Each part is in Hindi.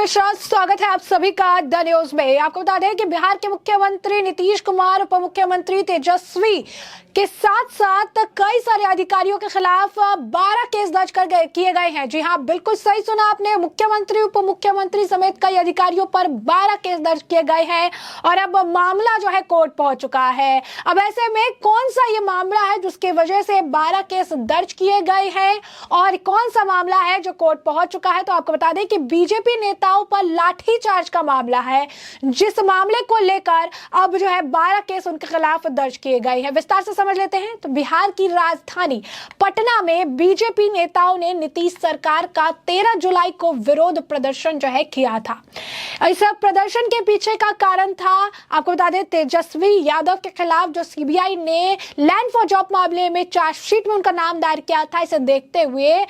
नमस्कार, स्वागत है आप सभी का द न्यूज में। आपको बता दें कि बिहार के मुख्यमंत्री नीतीश कुमार, उप मुख्यमंत्री तेजस्वी के साथ साथ कई सारे अधिकारियों के खिलाफ 12 केस दर्ज किए गए हैं। जी हां, बिल्कुल सही सुना आपने। मुख्यमंत्री, उप मुख्यमंत्री समेत कई अधिकारियों पर 12 केस दर्ज किए गए हैं और अब मामला जो है कोर्ट पहुंच चुका है। अब ऐसे में कौन सा ये मामला है जिसकी वजह से 12 केस दर्ज किए गए हैं और कौन सा मामला है जो कोर्ट पहुंच चुका है, तो आपको बता दें कि बीजेपी नेताओं पर लाठीचार्ज का मामला है, जिस मामले को लेकर अब जो है 12 केस उनके खिलाफ दर्ज किए गए हैं। विस्तार से समझ लेते हैं। तो बिहार की राजधानी पटना में बीजेपी नेताओं ने नीतीश सरकार का 13 जुलाई को विरोध प्रदर्शन जो है किया था। इस प्रदर्शन के पीछे का कारण था, आपको बता दें, तेजस्वी यादव के खिलाफ जो सीबीआई ने लैंड फॉर जॉब मामले में चार्जशीट में उनका नाम दायर किया था। इसे देखते हुए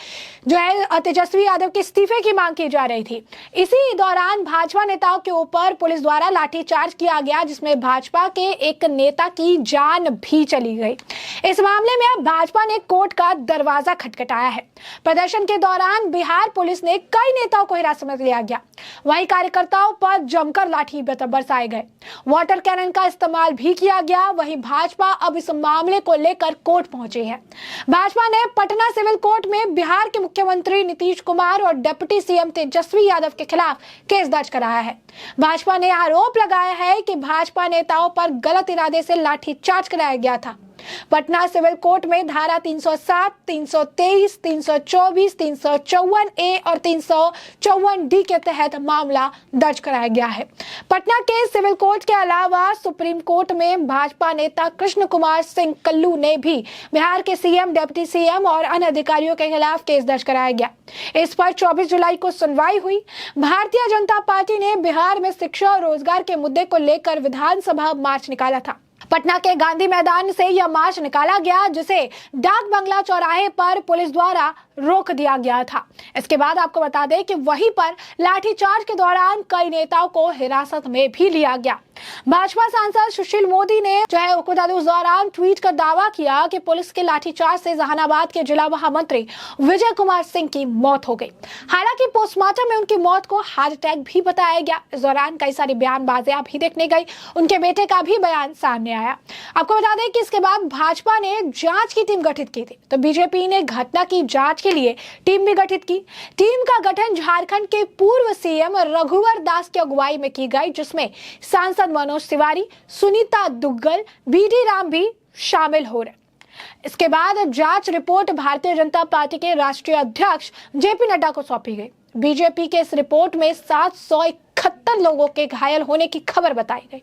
जो है तेजस्वी यादव के इस्तीफे की मांग की जा रही थी। इसी दौरान भाजपा नेताओं के ऊपर पुलिस द्वारा लाठीचार्ज किया गया, जिसमें भाजपा के एक नेता की जान भी चली गई। इस मामले में अब भाजपा ने कोर्ट का दरवाजा खटखटाया है। प्रदर्शन के दौरान बिहार पुलिस ने कई नेताओं को हिरासत में लिया गया। वहीं कार्यकर्ताओं पर जमकर लाठी बरसाए गए, वाटर कैनन का इस्तेमाल भी किया गया। वहीं भाजपा अब इस मामले को लेकर कोर्ट पहुंची है। भाजपा ने पटना सिविल कोर्ट में बिहार के मुख्यमंत्री नीतीश कुमार और डिप्टी सीएम तेजस्वी यादव के खिलाफ केस दर्ज कराया है। भाजपा ने आरोप लगाया है कि भाजपा नेताओं पर गलत इरादे से लाठीचार्ज कराया गया था। पटना सिविल कोर्ट में धारा 307, 323, 324, 354 ए और 354 डी के तहत मामला दर्ज कराया गया है। पटना के सिविल कोर्ट के अलावा सुप्रीम कोर्ट में भाजपा नेता कृष्ण कुमार सिंह कल्लू ने भी बिहार के सीएम, डिप्टी सीएम और अन्य अधिकारियों के खिलाफ केस दर्ज कराया गया। इस पर 24 जुलाई को सुनवाई हुई। भारतीय जनता पार्टी ने बिहार में शिक्षा और रोजगार के मुद्दे को लेकर विधानसभा मार्च निकाला था। पटना के गांधी मैदान से यह मार्च निकाला गया, जिसे डाक बंगला चौराहे पर पुलिस द्वारा रोक दिया गया था। इसके बाद आपको बता दें कि वहीं पर लाठीचार्ज के दौरान कई नेताओं को हिरासत में भी लिया गया। भाजपा सांसद सुशील मोदी ने जो है उस दौरान ट्वीट कर दावा किया कि पुलिस के लाठीचार्ज से जहानाबाद के जिला महामंत्री विजय कुमार सिंह की मौत हो गई। हालांकि पोस्टमार्टम में उनकी मौत को हार्ट अटैक भी बताया गया। इस दौरान कई सारी बयानबाजियां भी देखने गई। उनके बेटे का भी बयान सामने आया। आपको बता दें कि इसके बाद भाजपा ने जांच की टीम गठित की थी, तो बीजेपी ने घटना की जांच के लिए टीम भी गठित की। टीम का गठन झारखंड के पूर्व सीएम रघुवर दास की अगुवाई में की गई, जिसमें सांसद मनोज तिवारी, सुनीता दुग्गल, बीडी राम भी शामिल हो रहे। इसके बाद जांच रिपोर्ट भारतीय जनता पार्टी के राष्ट्रीय अध्यक्ष जेपी नड्डा को सौंपी गई। बीजेपी के इस रिपोर्ट में 771 लोगों के घायल होने की खबर बताई गई।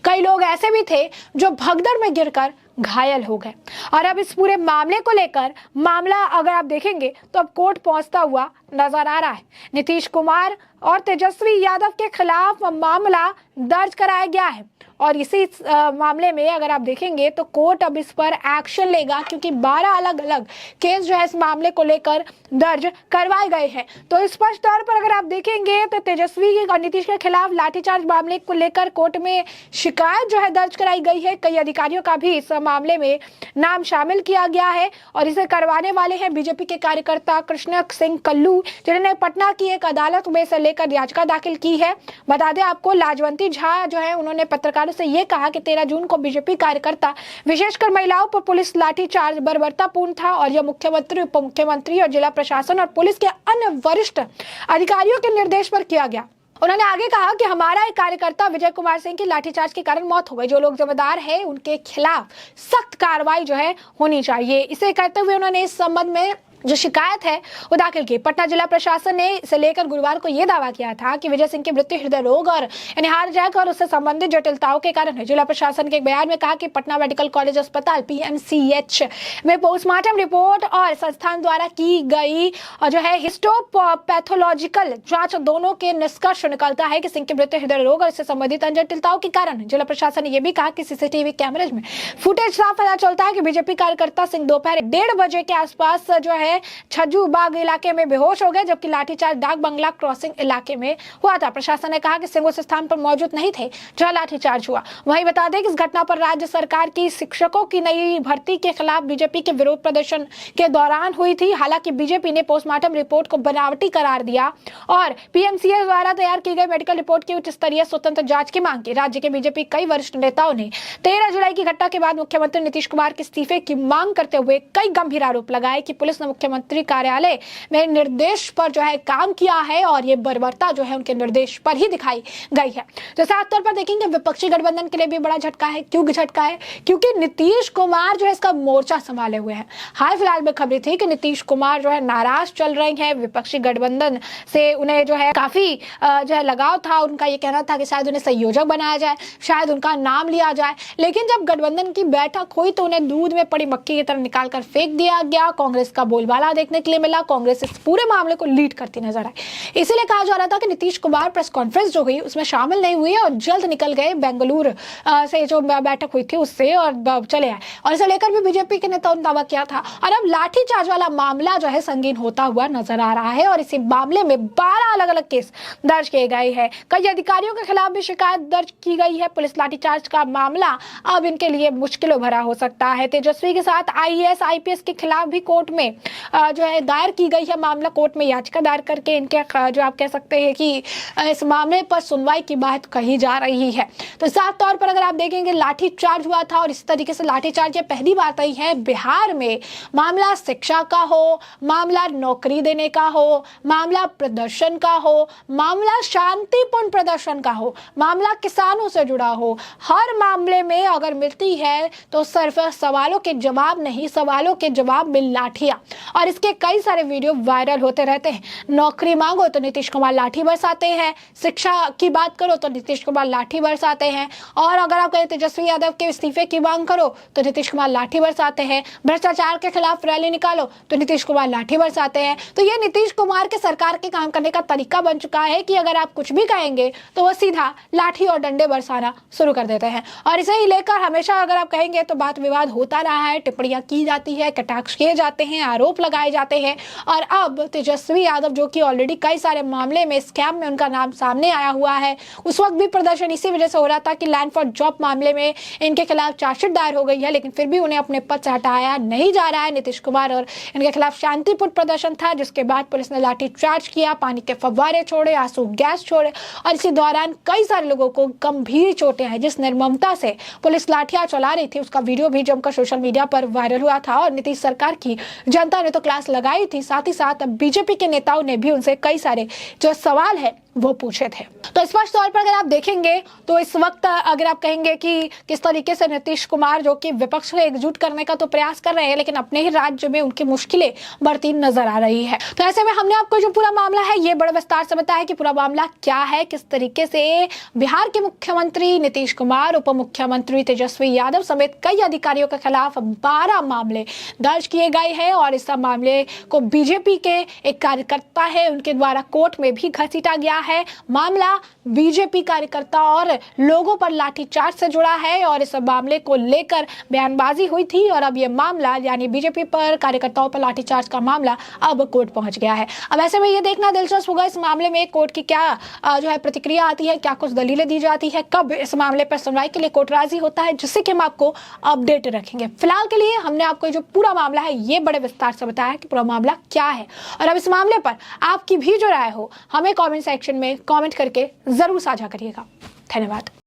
कई लोग ऐसे भी थे जो भगदड़ में गिरकर घायल हो गए। और अब इस पूरे मामले को लेकर मामला अगर आप देखेंगे तो अब कोर्ट पहुंचता हुआ नजर आ रहा है। नीतीश कुमार और तेजस्वी यादव के खिलाफ मामला दर्ज कराया गया है और इसी मामले में अगर आप देखेंगे तो कोर्ट अब इस पर एक्शन लेगा, क्योंकि 12 अलग अलग केस जो है इस मामले को लेकर दर्ज करवाए गए हैं। तो स्पष्ट तौर पर अगर आप देखेंगे तो तेजस्वी और नीतीश के खिलाफ लाठीचार्ज मामले को लेकर कोर्ट में शिकायत जो है दर्ज कराई गई है। कई अधिकारियों का भी इस मामले में नाम शामिल किया गया है और इसे करवाने वाले हैं बीजेपी के कार्यकर्ता कृष्ण सिंह कल्लू, जिन्होंने पटना की एक अदालत में से लेकर याचिका दाखिल की है। बता दें आपको, लाजवंती झा जो है उन्होंने पत्रकारों से ये कहा कि 13 जून को बीजेपी कार्यकर्ता, विशेषकर महिलाओं पर पुलिस लाठीचार्ज बर्बरतापूर्ण था और यह मुख्यमंत्री, उप मुख्यमंत्री और जिला प्रशासन और पुलिस के अन्य वरिष्ठ अधिकारियों के निर्देश पर किया गया। उन्होंने आगे कहा कि हमारा एक कार्यकर्ता विजय कुमार सिंह की लाठीचार्ज के कारण मौत हो गई। जो लोग जिम्मेदार हैं उनके खिलाफ सख्त कार्रवाई जो है होनी चाहिए। इसे कहते हुए उन्होंने इस संबंध में जो शिकायत है वो दाखिल की। पटना जिला प्रशासन ने इसे लेकर गुरुवार को यह दावा किया था कि विजय सिंह की मृत्यु हृदय रोग और हार्ट अटैक और उससे संबंधित जटिलताओं के कारण है। जिला प्रशासन के एक बयान में कहा कि पटना मेडिकल कॉलेज अस्पताल पीएमसीएच में पोस्टमार्टम रिपोर्ट और संस्थान द्वारा की गई और जो है हिस्टोपैथोलॉजिकल जांच दोनों के निष्कर्ष निकलता है कि सिंह की मृत्यु हृदय रोग और इससे संबंधित अन्य जटिलताओं के कारण है। जिला प्रशासन ने यह भी कहा कि सीसीटीवी कैमरेज में फुटेज साफ पता चलता है कि बीजेपी कार्यकर्ता सिंह दोपहर 1:30 बजे के आसपास जो है है छज्जू बाग इलाके में बेहोश हो गए, जबकि लाठीचार्ज डाक बंगला क्रॉसिंग इलाके में हुआ था। प्रशासन ने कहा कि सिंह उस स्थान पर मौजूद नहीं थे जहां लाठीचार्ज हुआ। वहीं बता दें कि इस घटना पर राज्य सरकार की शिक्षकों की नई भर्ती के खिलाफ बीजेपी के विरोध प्रदर्शन के दौरान हुई थी। हालांकि बीजेपी ने पोस्टमार्टम रिपोर्ट को बनावटी करार दिया और पीएमसीए द्वारा तैयार की गई मेडिकल रिपोर्ट की उच्च स्तरीय स्वतंत्र जांच की मांग की। राज्य के बीजेपी कई वरिष्ठ नेताओं ने 13 जुलाई की घटना के बाद मुख्यमंत्री नीतीश कुमार के इस्तीफे की मांग करते हुए कई गंभीर आरोप लगाए कि पुलिस ने मुख्यमंत्री कार्यालय में निर्देश पर जो है काम किया है और ये बर्बरता जो है उनके निर्देश पर ही दिखाई गई है। तो साफ तौर पर देखेंगे विपक्षी गठबंधन के लिए भी बड़ा झटका है। क्यों झटका है? क्योंकि नीतीश कुमार जो है इसका मोर्चा संभाले हुए हैं। हाल फिलहाल में खबर थी कि नीतीश कुमार जो है नाराज चल रहे हैं विपक्षी गठबंधन से, उन्हें जो है काफी जो है लगाव था। उनका ये कहना था कि शायद उन्हें संयोजक बनाया जाए, शायद उनका नाम लिया जाए, लेकिन जब गठबंधन की बैठक हुई तो उन्हें दूध में पड़ी मक्खी की तरह निकाल कर फेंक दिया गया। कांग्रेस का बोलबाला देखने के लिए मिला, कांग्रेस इस पूरे मामले को लीड करती नजर आई। इसीलिए कहा जा रहा था कि नीतीश कुमार प्रेस कॉन्फ्रेंस जो हुई उसमें शामिल नहीं हुए और जल्द निकल गए बेंगलुरु से जो बैठक हुई थी उससे और चले आए। और इसे लेकर भी बीजेपी के नेताओं ने दावा किया था। और अब लाठीचार्ज वाला मामला जो है संगीन होता हुआ नजर आ रहा है और इसी मामले में 12 अलग अलग केस दर्ज किए गए हैं। कई अधिकारियों के खिलाफ भी शिकायत दर्ज की गई है। पुलिस लाठीचार्ज का मामला अब इनके लिए मुश्किलों भरा हो सकता है। तेजस्वी के साथ आईएएस आईपीएस के खिलाफ भी कोर्ट में जो है दायर की गई है मामला। कोर्ट में याचिका दायर करके इनके जो आप कह सकते हैं कि इस मामले पर सुनवाई की बात कही जा रही है। तो साफ तौर पर अगर आप देखेंगे लाठीचार्ज हुआ था और इस तरीके से लाठीचार्ज ये पहली बात आई है बिहार में। मामला शिक्षा का हो, मामला नौकरी देने का हो, मामला प्रदर्शन का हो, मामला शांतिपूर्ण प्रदर्शन का हो, मामला किसानों से जुड़ा हो, हर मामले में अगर मिलती है तो सिर्फ सवालों के जवाब नहीं, सवालों के जवाब में लाठियां। और इसके कई सारे वीडियो वायरल होते रहते हैं। नौकरी मांगो तो नीतीश कुमार लाठी बरसाते हैं, शिक्षा की बात करो तो नीतीश कुमार लाठी बरसाते हैं, और अगर आप कहें तेजस्वी यादव के इस्तीफे की मांग करो तो नीतीश कुमार लाठी बरसाते हैं, भ्रष्टाचार के खिलाफ रैली निकालो तो नीतीश कुमार लाठी बरसाते हैं। तो ये नीतीश कुमार के सरकार के काम करने का तरीका बन चुका है कि अगर आप कुछ भी कहेंगे तो वो सीधा लाठी और डंडे बरसाना शुरू कर देते हैं। और इसे ही लेकर हमेशा अगर आप कहेंगे तो बात विवाद होता रहा है, टिप्पणियां की जाती है, कटाक्ष किए जाते हैं, आरोप लगाए जाते हैं। और अब तेजस्वी यादव जो कि ऑलरेडी कई सारे मामले में स्कैम में उनका नाम सामने आया हुआ है, उस वक्त भी प्रदर्शन इसी वजह से हो रहा था कि लैंड फॉर जॉब मामले में इनके खिलाफ चार्जशीट दायर हो गई है, लेकिन फिर भी उन्हें अपने पद से हटाया नहीं जा रहा है नीतीश कुमार। और इनके खिलाफ शांतिपूर्ण प्रदर्शन था जिसके बाद पुलिस ने लाठी चार्ज किया, पानी के फव्वारे छोड़े, आंसू गैस छोड़े और इसी दौरान कई सारे लोगों को गंभीर चोटें आई। जिस निर्ममता से पुलिस लाठियां चला रही थी उसका वीडियो भी जमकर सोशल मीडिया पर वायरल हुआ था और नीतीश सरकार की जनता ने तो क्लास लगाई थी। साथ ही साथ बीजेपी के नेताओं ने भी उनसे कई सारे जो सवाल है वो पूछे थे। तो स्पष्ट तौर पर अगर आप देखेंगे तो इस वक्त अगर आप कहेंगे कि किस तरीके से नीतीश कुमार जो कि विपक्ष को एकजुट करने का तो प्रयास कर रहे हैं, लेकिन अपने ही राज्य में उनकी मुश्किलें बढ़ती नजर आ रही है। तो ऐसे में हमने आपको जो पूरा मामला है ये बड़े विस्तार से बताया कि पूरा मामला क्या है, किस तरीके से बिहार के मुख्यमंत्री नीतीश कुमार, उप मुख्यमंत्री तेजस्वी यादव समेत कई अधिकारियों के खिलाफ 12 मामले दर्ज किए गए हैं और इस मामले को बीजेपी के एक कार्यकर्ता है उनके द्वारा कोर्ट में भी घसीटा गया है। मामला बीजेपी कार्यकर्ता और लोगों पर लाठीचार्ज से जुड़ा है और इस मामले को लेकर बयानबाजी हुई थी और अब यह मामला यानी बीजेपी पर कार्यकर्ताओं पर लाठीचार्ज का मामला अब कोर्ट पहुंच गया है। अब ऐसे में यह देखना दिलचस्प होगा इस मामले में कोर्ट की क्या जो है प्रतिक्रिया आती है, क्या कुछ दलीलें दी जाती है, कब इस मामले पर सुनवाई के लिए कोर्ट राजी होता है, जिससे कि हम आपको अपडेट रखेंगे। फिलहाल के लिए हमने आपको जो पूरा मामला है ये बड़े विस्तार से बताया कि पूरा मामला क्या है और अब इस मामले पर आपकी भी जो राय हो हमें कमेंट सेक्शन में कमेंट करके जरूर साझा करिएगा। धन्यवाद।